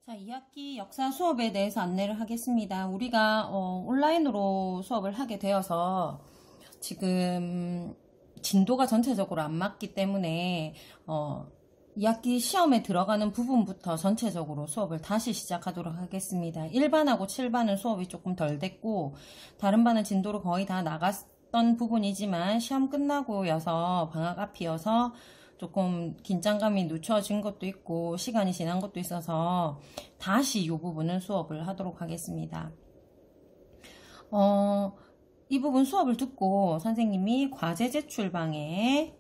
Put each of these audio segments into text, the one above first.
자, 2학기 역사 수업에 대해서 안내를 하겠습니다. 우리가 온라인으로 수업을 하게 되어서 지금 진도가 전체적으로 안 맞기 때문에 2학기 시험에 들어가는 부분부터 전체적으로 수업을 다시 시작하도록 하겠습니다. 1반하고 7반은 수업이 조금 덜 됐고 다른 반은 진도로 거의 다 나갔던 부분이지만 시험 끝나고여서 방학 앞이어서 조금 긴장감이 늦춰진 것도 있고 시간이 지난 것도 있어서 다시 이 부분은 수업을 하도록 하겠습니다. 이 부분 수업을 듣고 선생님이 과제 제출방에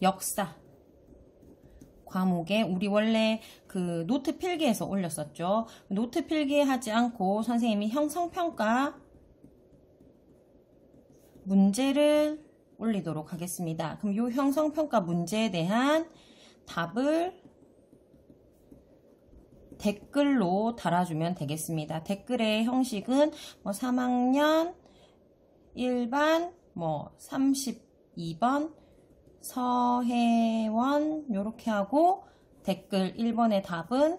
역사 과목에 우리 원래 그 노트 필기에서 올렸었죠. 노트 필기 하지 않고 선생님이 형성평가 문제를 올리도록 하겠습니다. 그럼 이 형성평가 문제에 대한 답을 댓글로 달아주면 되겠습니다. 댓글의 형식은 3학년 1반 32번 서혜원 요렇게 하고 댓글 1번의 답은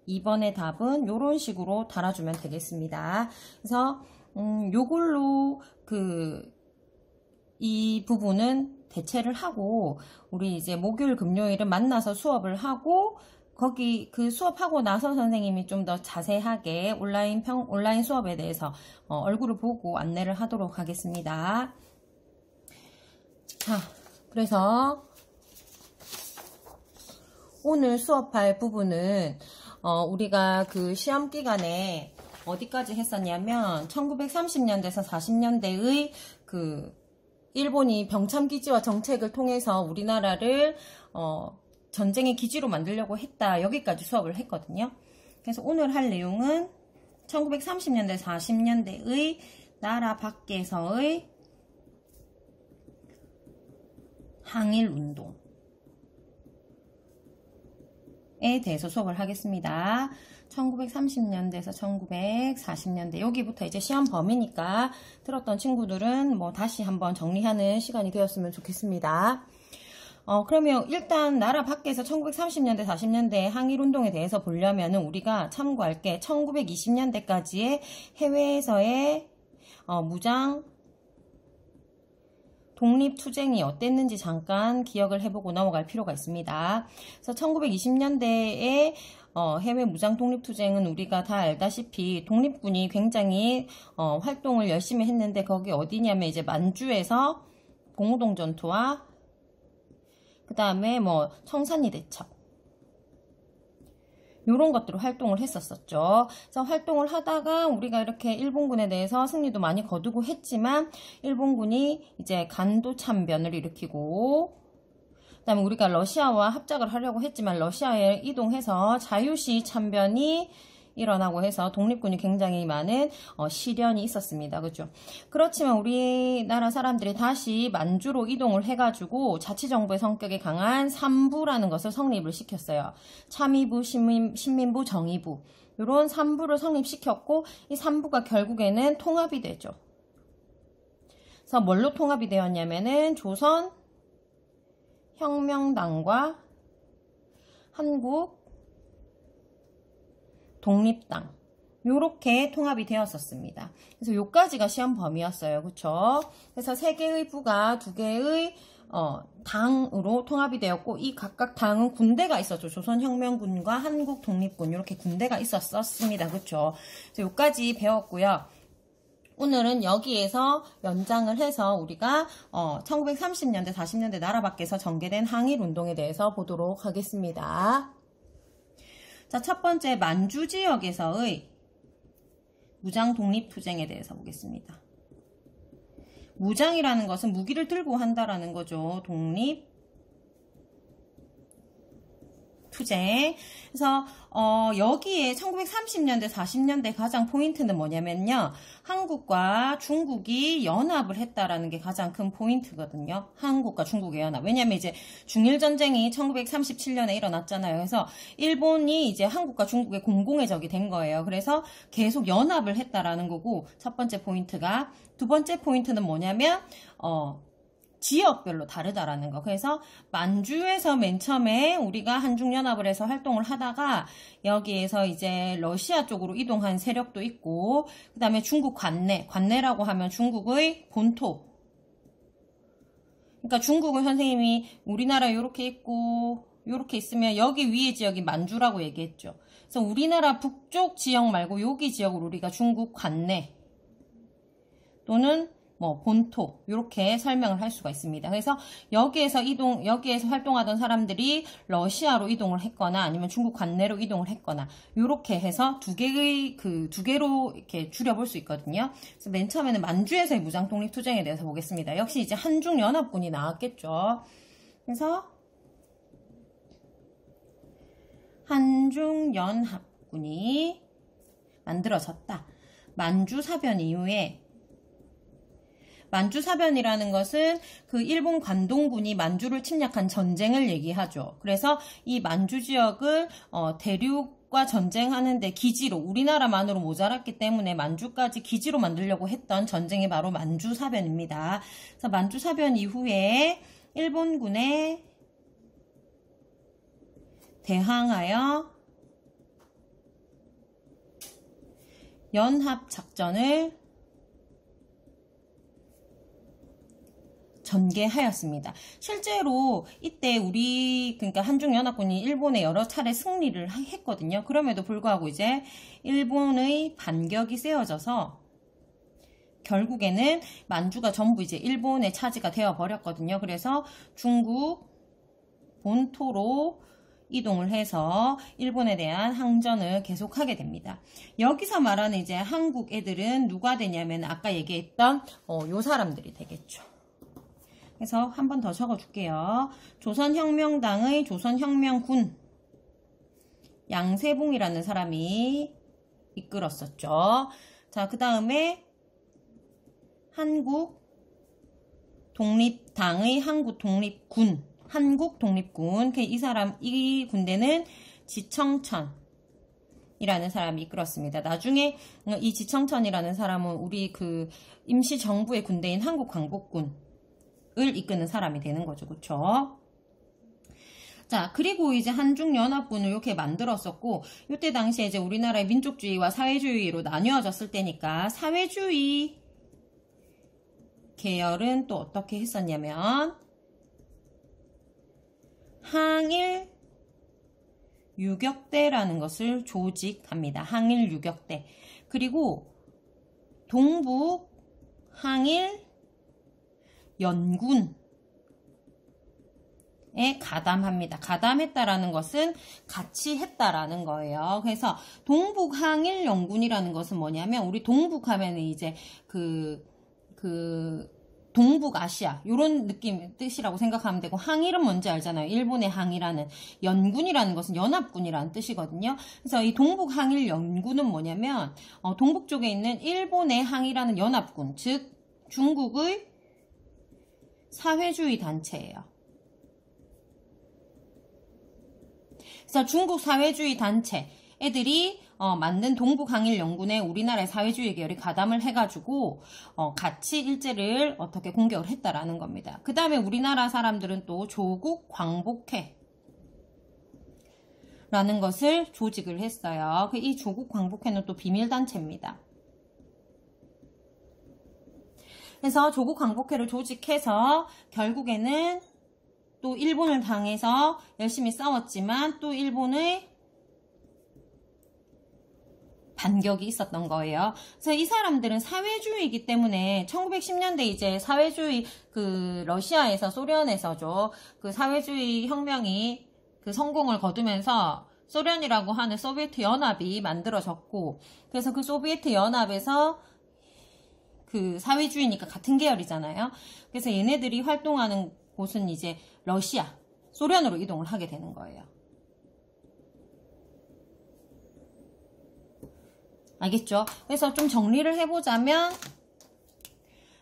2번의 답은 요런 식으로 달아주면 되겠습니다. 그래서 요걸로 이 부분은 대체를 하고 우리 이제 목요일 금요일은 만나서 수업을 하고 거기 그 수업하고 나서 선생님이 좀 더 자세하게 온라인 수업에 대해서 얼굴을 보고 안내를 하도록 하겠습니다. 자, 그래서 오늘 수업할 부분은 우리가 그 시험 기간에 어디까지 했었냐면 1930년대에서 40년대의 그 일본이 병참기지와 정책을 통해서 우리나라를 전쟁의 기지로 만들려고 했다. 여기까지 수업을 했거든요. 그래서 오늘 할 내용은 1930년대, 40년대의 나라 밖에서의 항일운동에 대해서 수업을 하겠습니다. 1930년대에서 1940년대 여기부터 이제 시험 범위니까 들었던 친구들은 다시 한번 정리하는 시간이 되었으면 좋겠습니다. 그러면 일단 나라 밖에서 1930년대 40년대 항일운동에 대해서 보려면 우리가 참고할 게 1920년대까지의 해외에서의 무장 독립투쟁이 어땠는지 잠깐 기억을 해보고 넘어갈 필요가 있습니다. 그래서 1920년대에 해외 무장 독립투쟁은 우리가 다 알다시피 독립군이 굉장히 활동을 열심히 했는데 거기 어디냐면 이제 만주에서 봉오동 전투와 그 다음에 청산리 대첩 요런 것들을 활동을 했었죠. 그래서 활동을 하다가 우리가 이렇게 일본군에 대해서 승리도 많이 거두고 했지만 일본군이 이제 간도 참변을 일으키고 그 다음에 우리가 러시아와 합작을 하려고 했지만 러시아에 이동해서 자유시 참변이 일어나고 해서 독립군이 굉장히 많은 시련이 있었습니다. 그죠? 그렇지만 우리나라 사람들이 다시 만주로 이동을 해가지고 자치정부의 성격이 강한 삼부라는 것을 성립을 시켰어요. 참의부, 신민부, 정의부 이런 3부를 성립시켰고 이 3부가 결국에는 통합이 되죠. 그래서 뭘로 통합이 되었냐면은 조선 혁명당과 한국 독립당 요렇게 통합이 되었었습니다. 그래서 요까지가 시험 범위였어요. 그쵸? 그래서 3개의 부가 2개의 당으로 통합이 되었고 이 각각 당은 군대가 있었죠. 조선혁명군과 한국독립군 이렇게 군대가 있었습니다. 그쵸? 그래서 요까지 배웠고요. 오늘은 여기에서 연장을 해서 우리가 1930년대 40년대 나라 밖에서 전개된 항일운동에 대해서 보도록 하겠습니다. 자, 첫 번째 만주 지역에서의 무장 독립투쟁에 대해서 보겠습니다. 무장이라는 것은 무기를 들고 한다라는 거죠. 독립투쟁. 그래서 여기에 1930년대 40년대 가장 포인트는 뭐냐면요. 한국과 중국이 연합을 했다라는 게 가장 큰 포인트거든요. 한국과 중국의 연합. 왜냐면 이제 중일전쟁이 1937년에 일어났잖아요. 그래서 일본이 이제 한국과 중국의 공공의 적이 된 거예요. 그래서 계속 연합을 했다라는 거고 첫 번째 포인트가. 두 번째 포인트는 뭐냐면 지역별로 다르다라는 거. 그래서 만주에서 맨 처음에 우리가 한중연합을 해서 활동을 하다가 여기에서 이제 러시아 쪽으로 이동한 세력도 있고, 그 다음에 중국 관내라고 하면 중국의 본토. 그러니까 중국은 선생님이 우리나라 요렇게 있고 요렇게 있으면 여기 위에 지역이 만주라고 얘기했죠. 그래서 우리나라 북쪽 지역 말고 여기 지역을 우리가 중국 관내 또는 뭐 본토 이렇게 설명을 할 수가 있습니다. 그래서 여기에서 활동하던 사람들이 러시아로 이동을 했거나 아니면 중국 관내로 이동을 했거나 이렇게 해서 두 개로 이렇게 줄여볼 수 있거든요. 그래서 맨 처음에는 만주에서의 무장 독립 투쟁에 대해서 보겠습니다. 역시 이제 한중연합군이 나왔겠죠. 그래서 한중연합군이 만들어졌다. 만주사변 이후에 만주사변이라는 것은 그 일본 관동군이 만주를 침략한 전쟁을 얘기하죠. 그래서 이 만주 지역을 대륙과 전쟁하는데 기지로 우리나라만으로 모자랐기 때문에 만주까지 기지로 만들려고 했던 전쟁이 바로 만주사변입니다. 그래서 만주사변 이후에 일본군에 대항하여 연합작전을 전개하였습니다. 실제로 이때 그러니까 한중연합군이 일본에 여러 차례 승리를 했거든요. 그럼에도 불구하고 이제 일본의 반격이 세워져서 결국에는 만주가 전부 이제 일본의 차지가 되어 버렸거든요. 그래서 중국 본토로 이동을 해서 일본에 대한 항전을 계속하게 됩니다. 여기서 말하는 이제 한국 애들은 누가 되냐면 아까 얘기했던 요 사람들이 되겠죠. 그래서 한 번 더 적어줄게요. 조선혁명당의 조선혁명군 양세봉이라는 사람이 이끌었었죠. 자, 그 다음에 한국독립당의 한국독립군 이 군대는 지청천이라는 사람이 이끌었습니다. 나중에 이 지청천이라는 사람은 우리 그 임시정부의 군대인 한국광복군을 이끄는 사람이 되는 거죠. 그쵸? 자, 그리고 이제 한중연합군을 이렇게 만들었었고, 이때 당시에 이제 우리나라의 민족주의와 사회주의로 나뉘어졌을 때니까 사회주의 계열은 또 어떻게 했었냐면 항일 유격대라는 것을 조직합니다. 항일 유격대. 그리고 동북 항일 연군에 가담합니다. 가담했다라는 것은 같이 했다라는 거예요. 그래서 동북 항일 연군이라는 것은 뭐냐면 우리 동북 하면 이제 동북아시아 이런 느낌 뜻이라고 생각하면 되고, 항일은 뭔지 알잖아요. 일본의 항이라는, 연군이라는 것은 연합군이라는 뜻이거든요. 그래서 이 동북 항일 연군은 뭐냐면 동북 쪽에 있는 일본의 항이라는 연합군, 즉 중국의 사회주의 단체예요. 그래서 중국 사회주의 단체 애들이 만든 동북항일연군에 우리나라의 사회주의 계열이 가담을 해가지고 같이 일제를 어떻게 공격을 했다라는 겁니다. 그 다음에 우리나라 사람들은 또 조국 광복회 라는 것을 조직을 했어요. 이 조국 광복회는 또 비밀단체입니다. 그래서 조국 광복회를 조직해서 결국에는 또 일본을 당해서 열심히 싸웠지만 또 일본의 반격이 있었던 거예요. 그래서 이 사람들은 사회주의이기 때문에 1910년대 이제 사회주의 러시아에서 소련에서죠. 그 사회주의 혁명이 성공을 거두면서 소련이라고 하는 소비에트 연합이 만들어졌고, 그래서 그 소비에트 연합에서 사회주의니까 같은 계열이잖아요. 그래서 얘네들이 활동하는 곳은 이제 러시아, 소련으로 이동을 하게 되는 거예요. 알겠죠? 그래서 좀 정리를 해보자면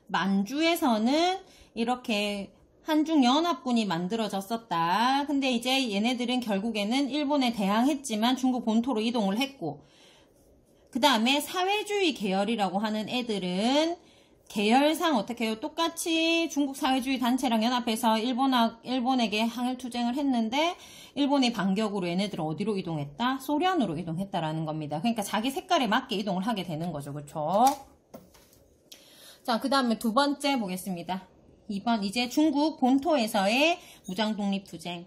만주에서는 이렇게 한중연합군이 만들어졌었다. 근데 이제 얘네들은 결국에는 일본에 대항했지만 중국 본토로 이동을 했고, 그 다음에 사회주의 계열이라고 하는 애들은 계열상 어떻게 해요? 똑같이 중국 사회주의 단체랑 연합해서 일본에게 항일투쟁을 했는데 일본의 반격으로 얘네들은 어디로 이동했다? 소련으로 이동했다라는 겁니다. 그러니까 자기 색깔에 맞게 이동을 하게 되는 거죠. 그렇죠? 자, 그 다음에 두 번째 보겠습니다. 2번 이제 중국 본토에서의 무장독립투쟁.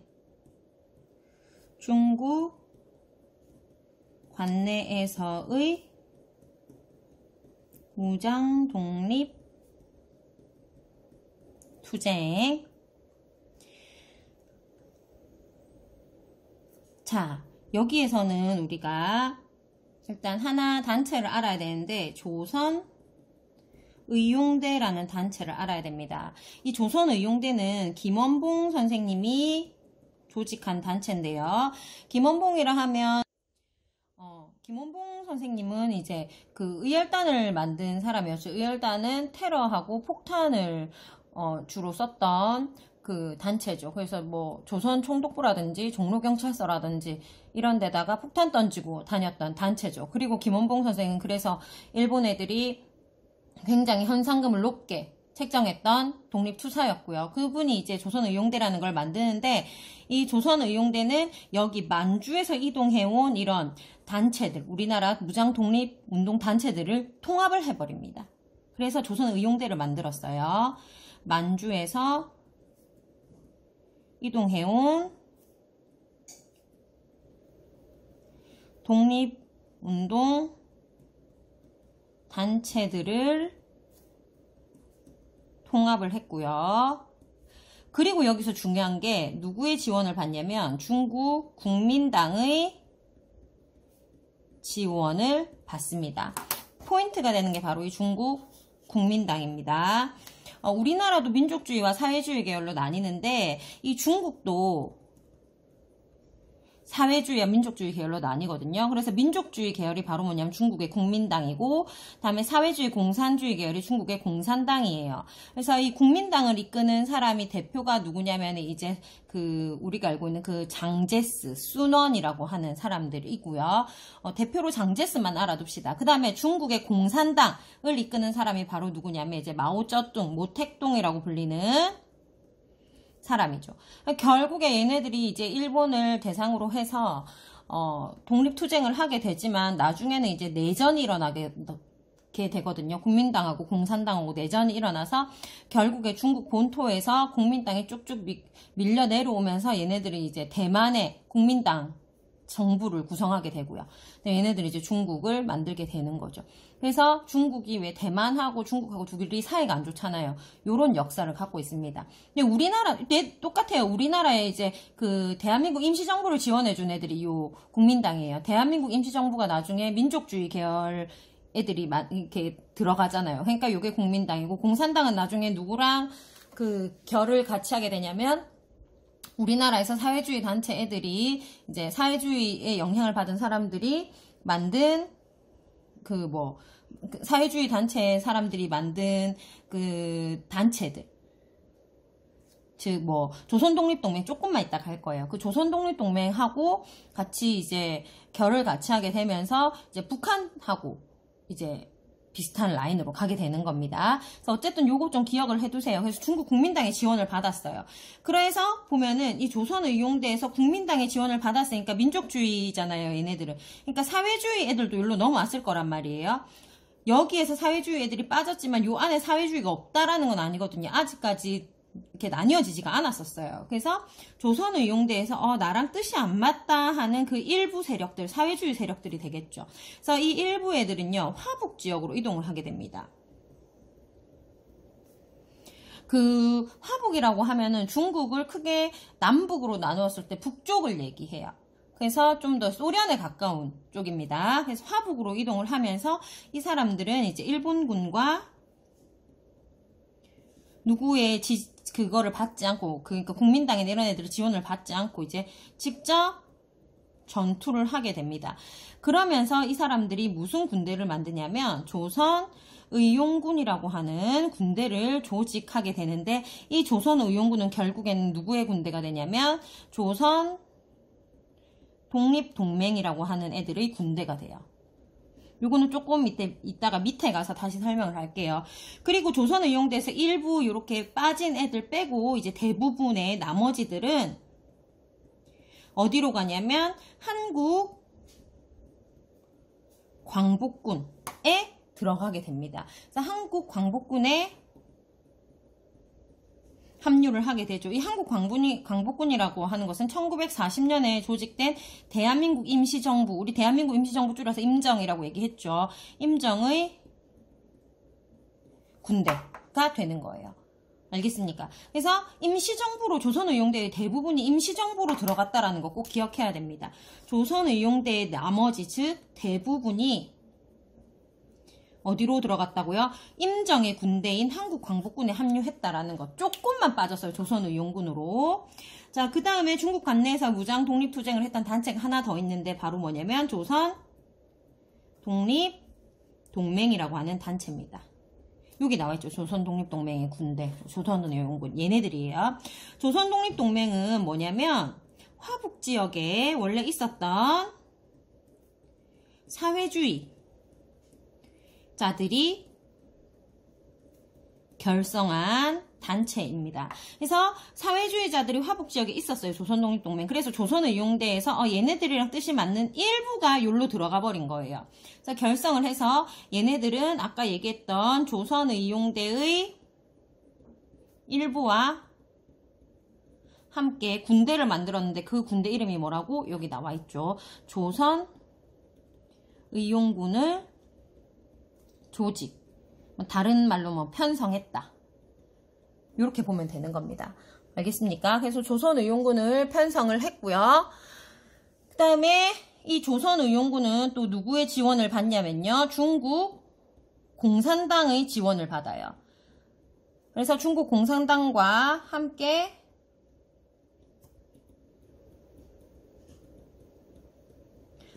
중국 관내에서의 무장독립투쟁. 자, 여기에서는 우리가 일단 하나 단체를 알아야 되는데 조선의용대라는 단체를 알아야 됩니다. 이 조선의용대는 김원봉 선생님이 조직한 단체인데요. 김원봉이라 하면 김원봉 선생님은 이제 그 의열단을 만든 사람이었죠. 의열단은 테러하고 폭탄을 주로 썼던 그 단체죠. 그래서 뭐 조선 총독부라든지 종로경찰서라든지 이런 데다가 폭탄 던지고 다녔던 단체죠. 그리고 김원봉 선생은 그래서 일본 애들이 굉장히 현상금을 높게 책정했던 독립투사였고요. 그분이 이제 조선의용대라는 걸 만드는데 이 조선의용대는 여기 만주에서 이동해온 이런 단체들, 우리나라 무장독립운동 단체들을 통합을 해버립니다. 그래서 조선의용대를 만들었어요. 만주에서 이동해온 독립운동 단체들을 통합을 했고요. 그리고 여기서 중요한 게 누구의 지원을 받냐면 중국 국민당의 지원을 받습니다. 포인트가 되는 게 바로 이 중국 국민당입니다. 우리나라도 민족주의와 사회주의 계열로 나뉘는데 이 중국도 사회주의와 민족주의 계열로 나뉘거든요. 그래서 민족주의 계열이 바로 뭐냐면 중국의 국민당이고, 다음에 사회주의 공산주의 계열이 중국의 공산당이에요. 그래서 이 국민당을 이끄는 사람이 대표가 누구냐면 이제 그 우리가 알고 있는 그 장제스, 순원이라고 하는 사람들이고요. 대표로 장제스만 알아둡시다. 그 다음에 중국의 공산당을 이끄는 사람이 바로 누구냐면 이제 마오쩌둥, 모택동이라고 불리는 사람이죠. 결국에 얘네들이 이제 일본을 대상으로 해서 독립투쟁을 하게 되지만 나중에는 이제 내전이 일어나게 되거든요. 국민당하고 공산당하고 내전이 일어나서 결국에 중국 본토에서 국민당이 쭉쭉 밀려 내려오면서 얘네들이 이제 대만의 국민당 정부를 구성하게 되고요. 얘네들이 이제 중국을 만들게 되는 거죠. 그래서 중국이 왜 대만하고 중국하고 둘이 사이가 안 좋잖아요. 요런 역사를 갖고 있습니다. 근데 우리나라, 똑같아요. 우리나라에 이제 그 대한민국 임시정부를 지원해준 애들이 요 국민당이에요. 대한민국 임시정부가 나중에 민족주의 계열 애들이 이렇게 들어가잖아요. 그러니까 요게 국민당이고, 공산당은 나중에 누구랑 그 결을 같이 하게 되냐면 우리나라에서 사회주의 단체 애들이 이제 사회주의의 영향을 받은 사람들이 만든 사회주의 단체 사람들이 만든 그 단체들. 즉, 조선독립동맹 조금만 이따 갈 거예요. 그 조선독립동맹하고 같이 이제 결을 같이 하게 되면서 이제 북한하고 이제 비슷한 라인으로 가게 되는 겁니다. 그래서 어쨌든 요거 좀 기억을 해두세요. 그래서 중국 국민당의 지원을 받았어요. 그래서 보면은 이 조선의용대에서 국민당의 지원을 받았으니까 민족주의잖아요, 얘네들은. 그러니까 사회주의 애들도 여기로 넘어왔을 거란 말이에요. 여기에서 사회주의 애들이 빠졌지만 요 안에 사회주의가 없다라는 건 아니거든요. 아직까지 이렇게 나뉘어지지가 않았었어요. 그래서 조선의용대에서 나랑 뜻이 안 맞다 하는 그 일부 세력들, 사회주의 세력들이 되겠죠. 그래서 이 일부 애들은요, 화북 지역으로 이동을 하게 됩니다. 그 화북이라고 하면은 중국을 크게 남북으로 나누었을 때 북쪽을 얘기해요. 그래서 좀 더 소련에 가까운 쪽입니다. 그래서 화북으로 이동을 하면서 이 사람들은 이제 일본군과 누구의 그거를 받지 않고, 그러니까 국민당이나 이런 애들의 지원을 받지 않고 이제 직접 전투를 하게 됩니다. 그러면서 이 사람들이 무슨 군대를 만드냐면 조선의용군이라고 하는 군대를 조직하게 되는데, 이 조선의용군은 결국에는 누구의 군대가 되냐면 조선 독립동맹이라고 하는 애들의 군대가 돼요. 요거는 조금 이따가 밑에 가서 다시 설명을 할게요. 그리고 조선의용대에서 일부 이렇게 빠진 애들 빼고 이제 대부분의 나머지들은 어디로 가냐면 한국 광복군에 들어가게 됩니다. 그래서 한국 광복군에 합류를 하게 되죠. 이 한국 광복군이라고 하는 것은 1940년에 조직된 대한민국 임시정부, 우리 대한민국 임시정부 줄여서 임정이라고 얘기했죠. 임정의 군대가 되는 거예요. 알겠습니까? 그래서 임시정부로 조선의용대의 대부분이 임시정부로 들어갔다라는 거 꼭 기억해야 됩니다. 조선의용대의 나머지 즉 대부분이 어디로 들어갔다고요? 임정의 군대인 한국광복군에 합류했다라는 것. 조금만 빠졌어요. 조선의용군으로. 자, 그 다음에 중국 관내에서 무장 독립투쟁을 했던 단체가 하나 더 있는데 바로 뭐냐면 조선 독립동맹이라고 하는 단체입니다. 여기 나와있죠. 조선독립동맹의 군대, 조선의용군. 얘네들이에요. 조선독립동맹은 뭐냐면 화북지역에 원래 있었던 사회주의 자들이 결성한 단체입니다. 그래서 사회주의자들이 화북지역에 있었어요. 조선독립동맹. 그래서 조선의용대에서 얘네들이랑 뜻이 맞는 일부가 여기로 들어가 버린 거예요. 그래서 결성을 해서 얘네들은 아까 얘기했던 조선의용대의 일부와 함께 군대를 만들었는데 그 군대 이름이 뭐라고? 여기 나와 있죠. 조선의용군을 조직, 다른 말로 뭐 편성했다. 이렇게 보면 되는 겁니다. 알겠습니까? 그래서 조선의용군을 편성을 했고요. 그 다음에 이 조선의용군은 또 누구의 지원을 받냐면요. 중국 공산당의 지원을 받아요. 그래서 중국 공산당과 함께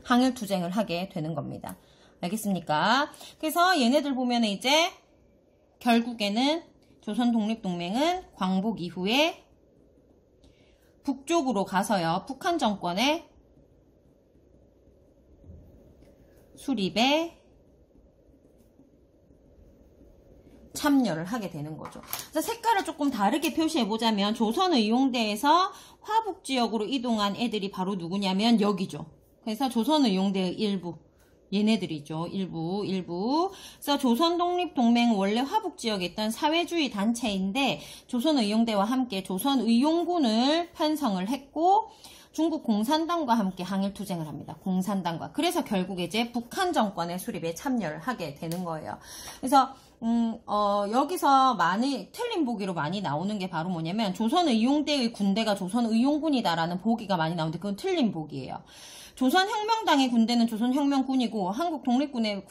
항일투쟁을 하게 되는 겁니다. 알겠습니까? 그래서 얘네들 보면 이제 결국에는 조선독립동맹은 광복 이후에 북쪽으로 가서요. 북한 정권의 수립에 참여를 하게 되는 거죠. 그래서 색깔을 조금 다르게 표시해보자면 조선의용대에서 화북지역으로 이동한 애들이 바로 누구냐면 여기죠. 그래서 조선의용대의 일부. 얘네들이죠. 일부. 그래서 조선독립동맹은 원래 화북지역에 있던 사회주의 단체인데 조선의용대와 함께 조선의용군을 편성을 했고 중국 공산당과 함께 항일투쟁을 합니다. 공산당과. 그래서 결국에 이제 북한 정권의 수립에 참여를 하게 되는 거예요. 그래서 여기서 많이 틀린 보기로 많이 나오는 게 바로 뭐냐면 조선의용대의 군대가 조선의용군이다라는 보기가 많이 나오는데 그건 틀린 보기예요. 조선혁명당의 군대는 조선혁명군이고 한국독립당의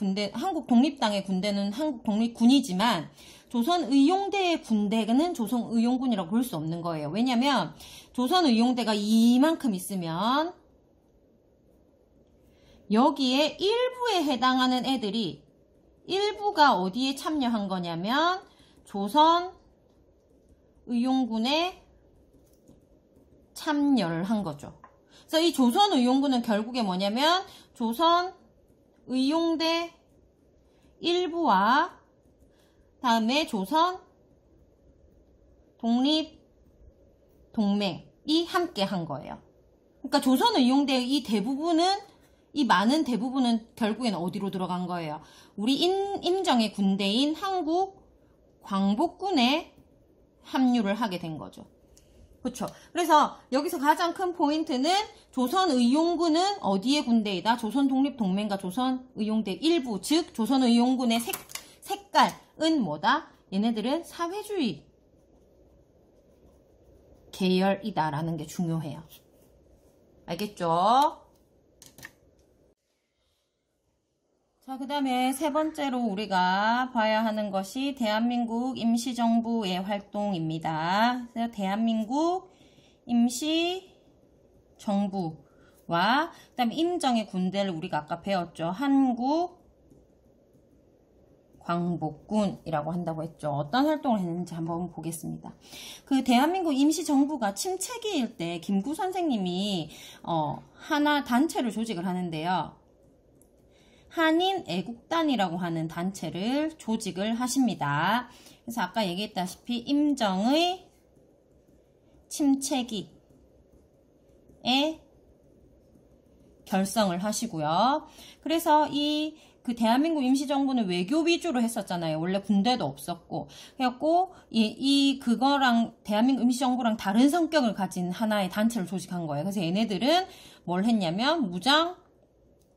군대는 한국독립군이지만 조선의용대의 군대는 조선의용군이라고 볼 수 없는 거예요. 왜냐면 조선의용대가 이만큼 있으면 여기에 일부에 해당하는 애들이 일부가 어디에 참여한 거냐면 조선의용군에 참여를 한 거죠. 그래서 이 조선의용군은 결국에 뭐냐면 조선의용대 일부와 다음에 조선독립동맹이 함께 한 거예요. 그러니까 조선의용대의 이 많은 대부분은 결국에는 어디로 들어간 거예요? 우리 임정의 군대인 한국 광복군에 합류를 하게 된 거죠. 그렇죠. 그래서 여기서 가장 큰 포인트는 조선의용군은 어디의 군대이다? 조선독립동맹과 조선의용대 일부, 즉 조선의용군의 색깔은 뭐다? 얘네들은 사회주의 계열이다라는 게 중요해요. 알겠죠? 자, 그 다음에 세 번째로 우리가 봐야 하는 것이 대한민국 임시정부의 활동입니다. 그래서 대한민국 임시정부와 그 다음에 임정의 군대를 우리가 아까 배웠죠. 한국 광복군이라고 한다고 했죠. 어떤 활동을 했는지 한번 보겠습니다. 그 대한민국 임시정부가 침체기일 때 김구 선생님이 하나 단체를 조직을 하는데요. 한인 애국단이라고 하는 단체를 조직을 하십니다. 그래서 아까 얘기했다시피 임정의 침체기에 결성을 하시고요. 그래서 그 대한민국 임시정부는 외교 위주로 했었잖아요. 원래 군대도 없었고. 그래갖고, 그거랑 대한민국 임시정부랑 다른 성격을 가진 하나의 단체를 조직한 거예요. 그래서 얘네들은 뭘 했냐면, 무장,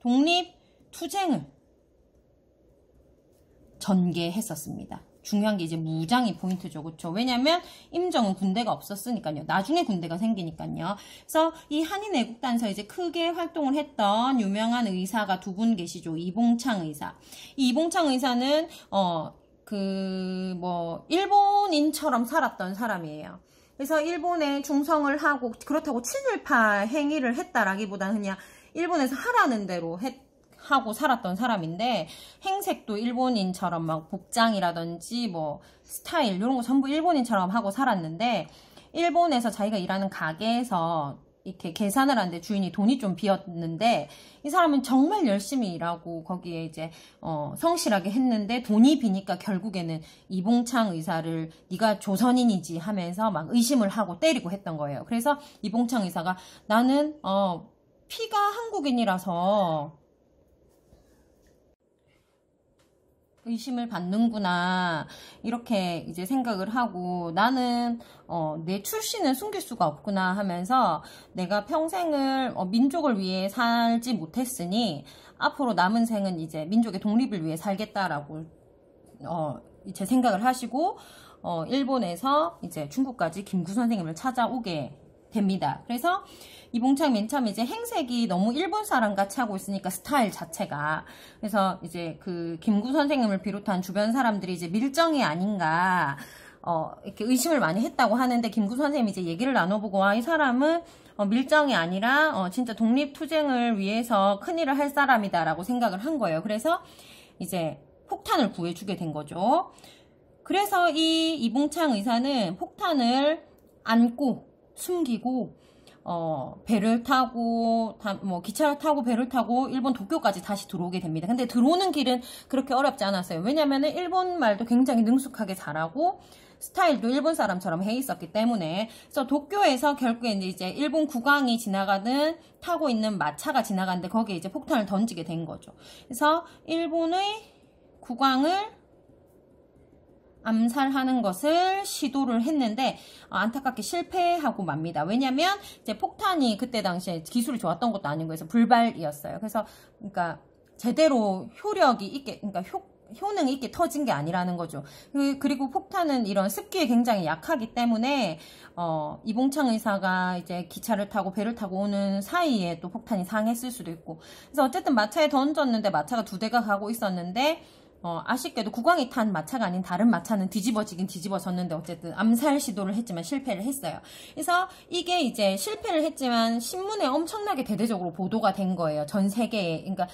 독립, 투쟁을 전개했었습니다. 중요한 게 이제 무장이 포인트죠. 그렇죠? 왜냐면 임정은 군대가 없었으니까요. 나중에 군대가 생기니까요. 그래서 이 한인애국단에서 이제 크게 활동을 했던 유명한 의사가 두 분 계시죠. 이봉창 의사. 이 이봉창 의사는 일본인처럼 살았던 사람이에요. 그래서 일본에 중성을 하고 그렇다고 친일파 행위를 했다라기보다는 그냥 일본에서 하라는 대로 하고 살았던 사람인데, 행색도 일본인처럼 막 복장이라든지 뭐 스타일 이런 거 전부 일본인처럼 하고 살았는데, 일본에서 자기가 일하는 가게에서 이렇게 계산을 하는데 주인이 돈이 좀 비었는데, 이 사람은 정말 열심히 일하고 거기에 이제 성실하게 했는데 돈이 비니까 결국에는 이봉창 의사를 네가 조선인이지 하면서 막 의심을 하고 때리고 했던 거예요. 그래서 이봉창 의사가 나는 피가 한국인이라서 의심을 받는구나 이렇게 이제 생각을 하고, 나는 내 출신을 숨길 수가 없구나 하면서 내가 평생을 민족을 위해 살지 못했으니 앞으로 남은 생은 이제 민족의 독립을 위해 살겠다라고 이제 생각을 하시고 일본에서 이제 중국까지 김구 선생님을 찾아오게 됩니다. 그래서 이봉창 맨 처음에 이제 행색이 너무 일본 사람 같이 하고 있으니까 스타일 자체가, 그래서 이제 그 김구 선생님을 비롯한 주변 사람들이 이제 밀정이 아닌가 이렇게 의심을 많이 했다고 하는데, 김구 선생님이 이제 얘기를 나눠보고 이 사람은 밀정이 아니라 진짜 독립투쟁을 위해서 큰일을 할 사람이다라고 생각을 한 거예요. 그래서 이제 폭탄을 구해주게 된 거죠. 그래서 이 이봉창 의사는 폭탄을 안고 숨기고 배를 타고 기차를 타고 배를 타고 일본 도쿄까지 다시 들어오게 됩니다. 근데 들어오는 길은 그렇게 어렵지 않았어요. 왜냐면은 일본 말도 굉장히 능숙하게 잘하고 스타일도 일본 사람처럼 해 있었기 때문에. 그래서 도쿄에서 결국에 이제 일본 국왕이 지나가는 타고 있는 마차가 지나가는데 거기에 이제 폭탄을 던지게 된 거죠. 그래서 일본의 국왕을 암살하는 것을 시도를 했는데 안타깝게 실패하고 맙니다. 왜냐면 이제 폭탄이 그때 당시에 기술이 좋았던 것도 아니고 해서 불발이었어요. 그래서 그러니까 제대로 효력이 있게, 그러니까 효능이 있게 터진 게 아니라는 거죠. 그리고 폭탄은 이런 습기에 굉장히 약하기 때문에 이봉창 의사가 이제 기차를 타고 배를 타고 오는 사이에 또 폭탄이 상했을 수도 있고. 그래서 어쨌든 마차에 던졌는데 마차가 2대가 가고 있었는데 아쉽게도 국왕이 탄 마차가 아닌 다른 마차는 뒤집어지긴 뒤집어졌는데 어쨌든 암살 시도를 했지만 실패를 했어요. 그래서 이게 이제 실패를 했지만 신문에 엄청나게 대대적으로 보도가 된 거예요. 전 세계에. 그러니까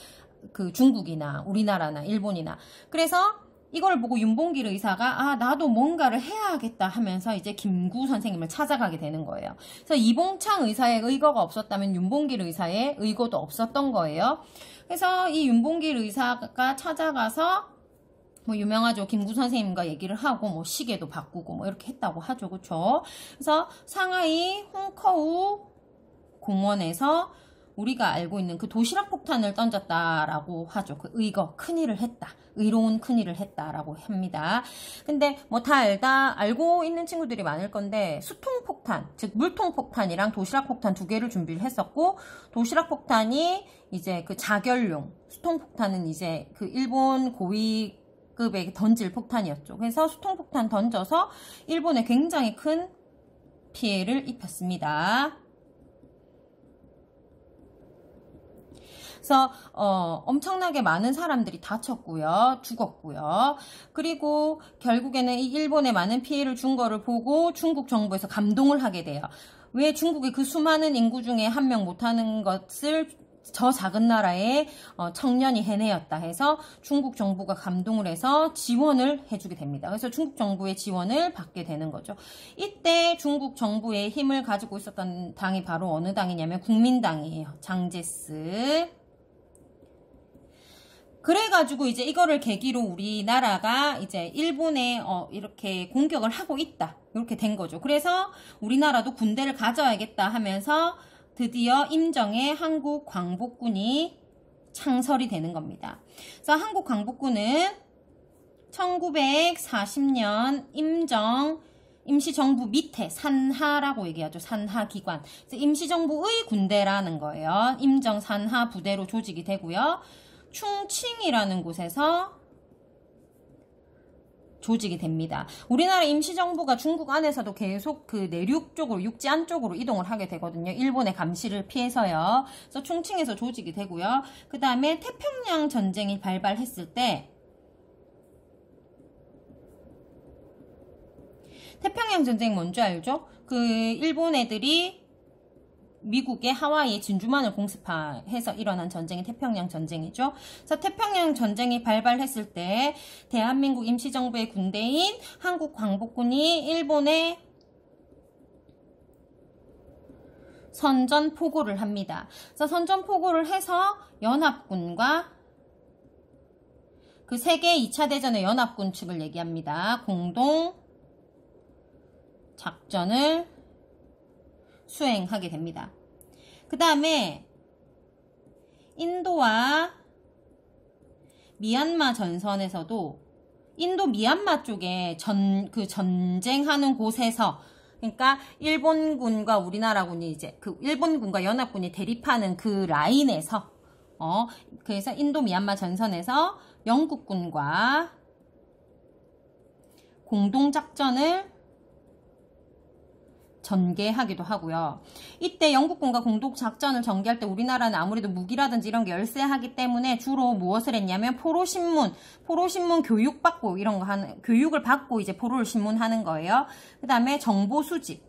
그 중국이나 우리나라나 일본이나. 그래서 이걸 보고 윤봉길 의사가 나도 뭔가를 해야겠다 하면서 이제 김구 선생님을 찾아가게 되는 거예요. 그래서 이봉창 의사의 의거가 없었다면 윤봉길 의사의 의거도 없었던 거예요. 그래서 이 윤봉길 의사가 찾아가서 유명하죠. 김구 선생님과 얘기를 하고 시계도 바꾸고 이렇게 했다고 하죠. 그쵸? 그래서 상하이 홍커우 공원에서 우리가 알고 있는 그 도시락 폭탄을 던졌다라고 하죠. 그 의거, 큰일을 했다. 의로운 큰일을 했다라고 합니다. 근데 다 알고 있는 친구들이 많을 건데, 수통폭탄, 즉 물통폭탄이랑 도시락폭탄 2개를 준비를 했었고, 도시락폭탄이 이제 그 자결용, 수통폭탄은 이제 그 일본 고위급에 던질 폭탄이었죠. 그래서 수통폭탄 던져서 일본에 굉장히 큰 피해를 입혔습니다. 그래서 엄청나게 많은 사람들이 다쳤고요. 죽었고요. 그리고 결국에는 이 일본에 많은 피해를 준 거를 보고 중국 정부에서 감동을 하게 돼요. 왜 중국이 그 수많은 인구 중에 한 명 못하는 것을 저 작은 나라의 청년이 해내었다 해서 중국 정부가 감동을 해서 지원을 해주게 됩니다. 그래서 중국 정부의 지원을 받게 되는 거죠. 이때 중국 정부의 힘을 가지고 있었던 당이 바로 어느 당이냐면 국민당이에요. 장제스. 그래가지고 이제 이거를 계기로 우리나라가 이제 일본에 이렇게 공격을 하고 있다. 이렇게 된 거죠. 그래서 우리나라도 군대를 가져야겠다 하면서 드디어 임정에 한국 광복군이 창설이 되는 겁니다. 그래서 한국 광복군은 1940년 임정 임시정부 밑에 산하라고 얘기하죠. 산하기관. 임시정부의 군대라는 거예요. 임정 산하 부대로 조직이 되고요. 충칭이라는 곳에서 조직이 됩니다. 우리나라 임시정부가 중국 안에서도 계속 그 내륙 쪽으로, 육지 안쪽으로 이동을 하게 되거든요. 일본의 감시를 피해서요. 그래서 충칭에서 조직이 되고요. 그 다음에 태평양 전쟁이 발발했을 때 태평양 전쟁 뭔지 알죠? 그 일본 애들이 미국의 하와이의 진주만을 공습해서 일어난 전쟁이 태평양 전쟁이죠. 그래서 태평양 전쟁이 발발했을 때 대한민국 임시정부의 군대인 한국 광복군이 일본에 선전포고를 합니다. 그래서 선전포고를 해서 연합군과 그 세계 2차 대전의 연합군 측을 얘기합니다. 공동 작전을 수행하게 됩니다. 그 다음에 인도와 미얀마 전선에서도 인도 미얀마 쪽에 그 전쟁하는 곳에서 그러니까 일본군과 우리나라군이 이제 그 일본군과 연합군이 대립하는 그 라인에서 그래서 인도 미얀마 전선에서 영국군과 공동작전을 전개하기도 하고요. 이때 영국군과 공동작전을 전개할 때 우리나라는 아무래도 무기라든지 이런 게 열세하기 때문에 주로 무엇을 했냐면 포로신문 교육받고 이런 거 하는, 교육을 받고 이제 포로를 신문하는 거예요. 그 다음에 정보 수집.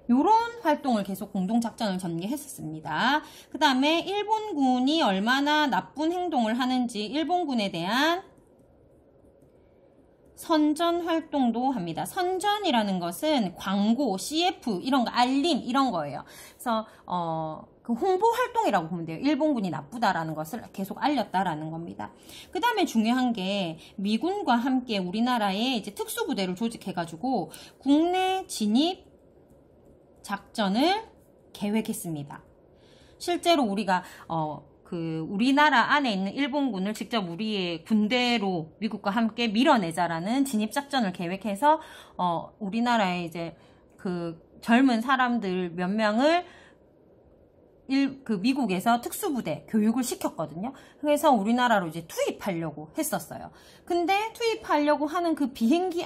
요런 활동을 계속 공동작전을 전개했었습니다. 그 다음에 일본군이 얼마나 나쁜 행동을 하는지 일본군에 대한 선전 활동도 합니다. 선전이라는 것은 광고, CF 이런 거, 알림 이런 거예요. 그래서 그 홍보 활동이라고 보면 돼요. 일본군이 나쁘다라는 것을 계속 알렸다라는 겁니다. 그 다음에 중요한 게 미군과 함께 우리나라에 이제 특수부대를 조직해가지고 국내 진입 작전을 계획했습니다. 실제로 우리가 우리나라 안에 있는 일본군을 직접 우리의 군대로 미국과 함께 밀어내자라는 진입작전을 계획해서, 우리나라에 이제 그 젊은 사람들 몇 명을 미국에서 특수부대 교육을 시켰거든요. 그래서 우리나라로 이제 투입하려고 했었어요. 근데 투입하려고 하는 그 비행기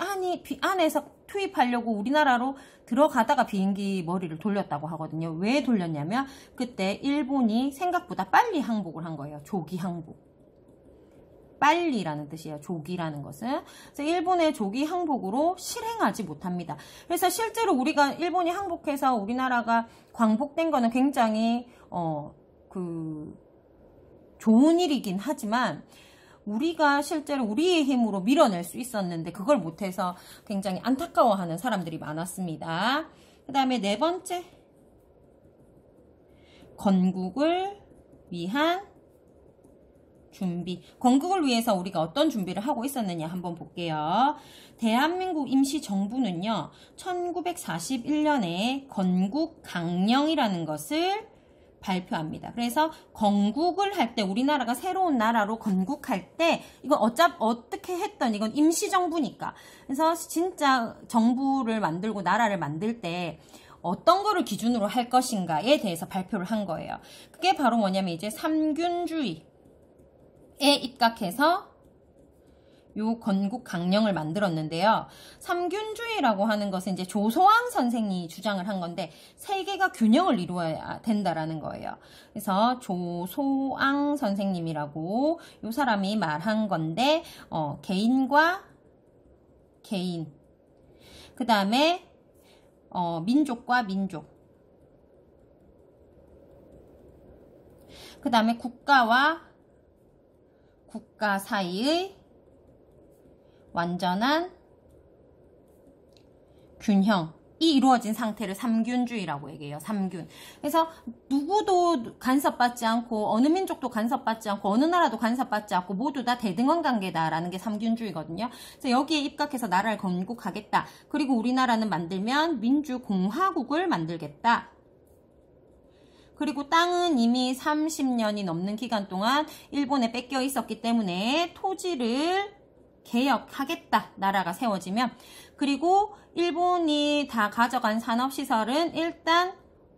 안에서 투입하려고 우리나라로 들어가다가 비행기 머리를 돌렸다고 하거든요. 왜 돌렸냐면 그때 일본이 생각보다 빨리 항복을 한 거예요. 조기 항복. 빨리라는 뜻이에요. 조기라는 것은. 그래서 일본의 조기 항복으로 실행하지 못합니다. 그래서 실제로 우리가 일본이 항복해서 우리나라가 광복된 거는 굉장히 좋은 일이긴 하지만 우리가 실제로 우리의 힘으로 밀어낼 수 있었는데 그걸 못해서 굉장히 안타까워하는 사람들이 많았습니다. 그 다음에 네 번째, 건국을 위한 준비. 건국을 위해서 우리가 어떤 준비를 하고 있었느냐 한번 볼게요. 대한민국 임시정부는요, 1941년에 건국강령이라는 것을 발표합니다. 그래서 건국을 할 때, 우리나라가 새로운 나라로 건국할 때 이건 어떻게 했던, 이건 임시정부니까. 그래서 진짜 정부를 만들고 나라를 만들 때 어떤 거를 기준으로 할 것인가에 대해서 발표를 한 거예요. 그게 바로 뭐냐면 이제 삼균주의에 입각해서 요 건국 강령을 만들었는데요. 삼균주의라고 하는 것은 이제 조소왕 선생이 주장을 한 건데 세 개가 균형을 이루어야 된다라는 거예요. 그래서 조소왕 선생님이라고 요 사람이 말한 건데 개인과 개인, 그 다음에 민족과 민족, 그 다음에 국가와 국가 사이의 완전한 균형, 이루어진 상태를 삼균주의라고 얘기해요. 삼균. 그래서 누구도 간섭받지 않고 어느 민족도 간섭받지 않고 어느 나라도 간섭받지 않고 모두 다 대등한 관계다라는 게 삼균주의거든요. 그래서 여기에 입각해서 나라를 건국하겠다. 그리고 우리나라는 만들면 민주공화국을 만들겠다. 그리고 땅은 이미 30년이 넘는 기간 동안 일본에 뺏겨 있었기 때문에 토지를 개혁하겠다. 나라가 세워지면. 그리고 일본이 다 가져간 산업시설은 일단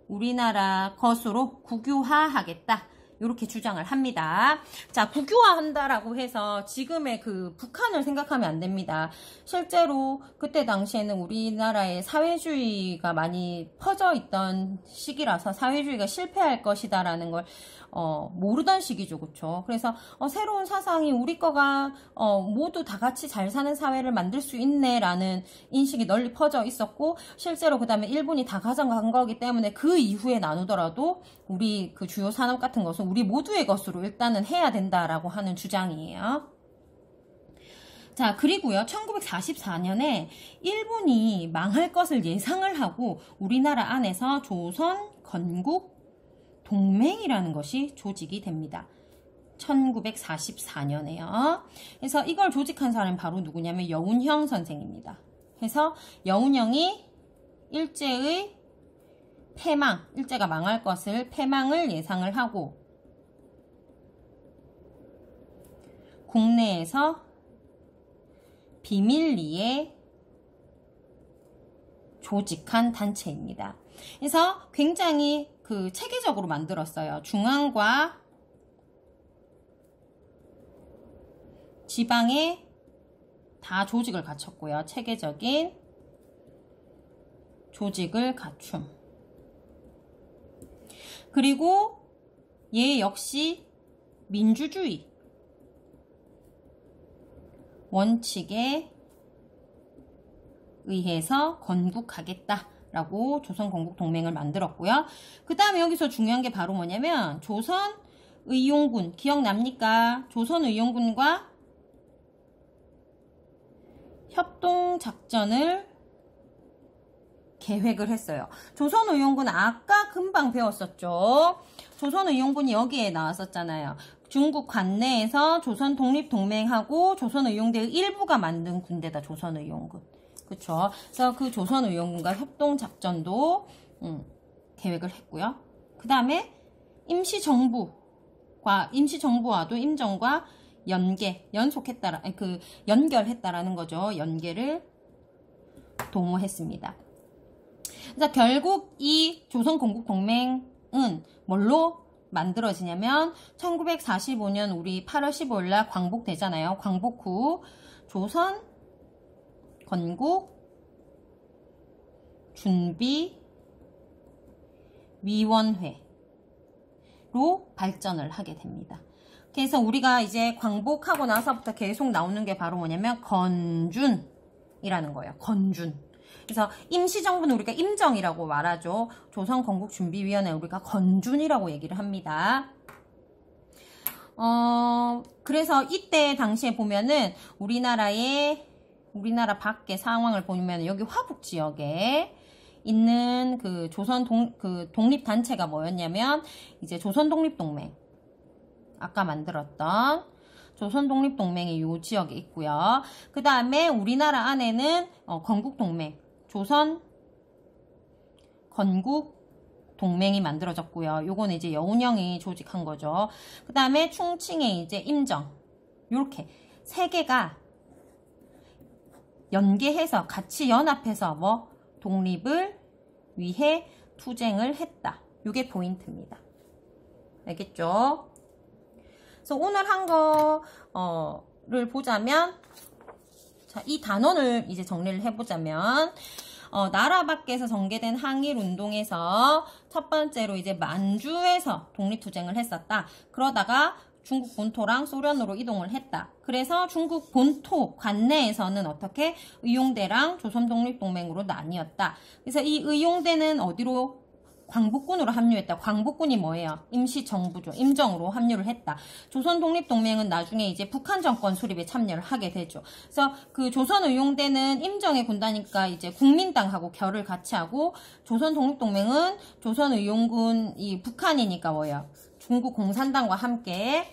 우리나라 것으로 국유화하겠다. 이렇게 주장을 합니다. 자, 국유화한다라고 해서 지금의 그 북한을 생각하면 안 됩니다. 실제로 그때 당시에는 우리나라에 사회주의가 많이 퍼져 있던 시기라서 사회주의가 실패할 것이다라는 걸 모르던 시기죠. 그쵸? 그래서 새로운 사상이 우리 거가 모두 다 같이 잘 사는 사회를 만들 수 있네 라는 인식이 널리 퍼져 있었고, 실제로 그 다음에 일본이 다 가져간 거기 때문에 그 이후에 나누더라도 우리 그 주요 산업 같은 것은 우리 모두의 것으로 일단은 해야 된다라고 하는 주장이에요. 자, 그리고요, 1944년에 일본이 망할 것을 예상을 하고 우리나라 안에서 조선 건국 동맹이라는 것이 조직이 됩니다. 1944년에요. 그래서 이걸 조직한 사람이 바로 누구냐면 여운형 선생입니다. 그래서 여운형이 일제의 패망, 일제가 망할 것을 패망을 예상을 하고 국내에서 비밀리에 조직한 단체입니다. 그래서 굉장히 그 체계적으로 만들었어요. 중앙과 지방에 다 조직을 갖췄고요. 체계적인 조직을 갖춤. 그리고 얘 역시 민주주의 원칙에 의해서 건국하겠다라고 조선건국동맹을 만들었고요. 그 다음에 여기서 중요한 게 바로 뭐냐면 조선의용군, 기억납니까? 조선의용군과 협동작전을 계획을 했어요. 조선의용군 아까 금방 배웠었죠. 조선의용군이 여기에 나왔었잖아요. 중국 관내에서 조선 독립동맹하고 조선의용대의 일부가 만든 군대다. 조선의용군. 그쵸? 그래서 그 조선의용군과 협동작전도 계획을 했고요. 그 다음에 임시정부와도 임정과 연결했다라는 거죠. 연계를 동호했습니다. 그래서 결국 이 조선건국동맹은 뭘로 만들어지냐면 1945년 우리 8월 15일 날 광복되잖아요. 광복 후 조선 건국 준비 위원회로 발전을 하게 됩니다. 그래서 우리가 이제 광복하고 나서부터 계속 나오는 게 바로 뭐냐면 건준이라는 거예요. 건준. 그래서 임시정부는 우리가 임정이라고 말하죠. 조선건국준비위원회 우리가 건준이라고 얘기를 합니다. 그래서 이때 당시에 보면은 우리나라 밖의 상황을 보면 여기 화북 지역에 있는 그 독립단체가 뭐였냐면 이제 조선독립동맹. 아까 만들었던 조선독립동맹이 이 지역에 있고요. 그 다음에 우리나라 안에는 건국동맹, 조선건국동맹이 만들어졌고요. 요거는 이제 여운형이 조직한 거죠. 그 다음에 충칭에 이제 임정, 요렇게 세 개가 연계해서 같이 연합해서 독립을 위해 투쟁을 했다. 요게 포인트입니다. 알겠죠? 그래서 오늘 한 거를 보자면, 자, 이 단원을 이제 정리를 해보자면, 나라 밖에서 전개된 항일 운동에서 첫 번째로 이제 만주에서 독립투쟁을 했었다. 그러다가 중국 본토랑 소련으로 이동을 했다. 그래서 중국 본토 관내에서는 어떻게 의용대랑 조선독립동맹으로 나뉘었다. 그래서 이 의용대는 어디로 광복군으로 합류했다. 광복군이 뭐예요? 임시정부죠. 임정으로 합류를 했다. 조선독립동맹은 나중에 이제 북한 정권 수립에 참여를 하게 되죠. 그래서 그 조선의용대는 임정에 군다니까 이제 국민당하고 결을 같이 하고, 조선독립동맹은 조선의용군 이 북한이니까 뭐예요? 중국 공산당과 함께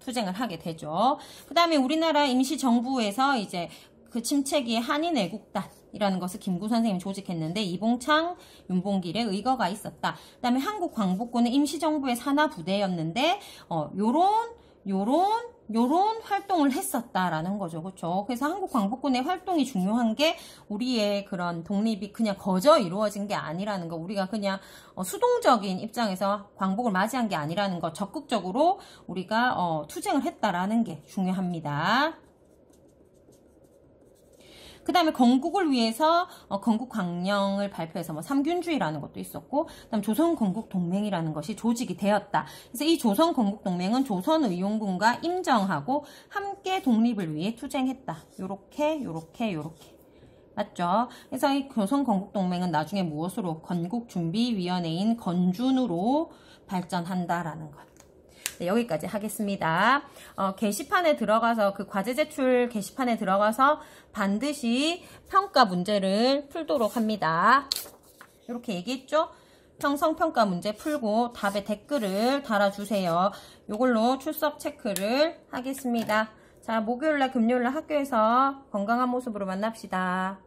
투쟁을 하게 되죠. 그 다음에 우리나라 임시정부에서 이제 그 침체기에 한인애국단이라는 것을 김구 선생님이 조직했는데, 이봉창, 윤봉길의 의거가 있었다. 그 다음에 한국광복군은 임시정부의 산하부대였는데 요런 활동을 했었다라는 거죠. 그렇죠? 그래서 한국광복군의 활동이 중요한 게 우리의 그런 독립이 그냥 거저 이루어진 게 아니라는 거, 우리가 그냥 수동적인 입장에서 광복을 맞이한 게 아니라는 거, 적극적으로 우리가 투쟁을 했다라는 게 중요합니다. 그 다음에 건국을 위해서 건국강령을 발표해서 뭐 삼균주의라는 것도 있었고, 그 다음 조선건국동맹이라는 것이 조직이 되었다. 그래서 이 조선건국동맹은 조선의용군과 임정하고 함께 독립을 위해 투쟁했다. 요렇게 맞죠? 그래서 이 조선건국동맹은 나중에 무엇으로? 건국준비위원회인 건준으로 발전한다라는 것. 네, 여기까지 하겠습니다. 게시판에 들어가서, 그 과제 제출 게시판에 들어가서 반드시 평가 문제를 풀도록 합니다. 이렇게 얘기했죠? 형성평가 문제 풀고 답에 댓글을 달아주세요. 이걸로 출석 체크를 하겠습니다. 자, 목요일날 금요일날 학교에서 건강한 모습으로 만납시다.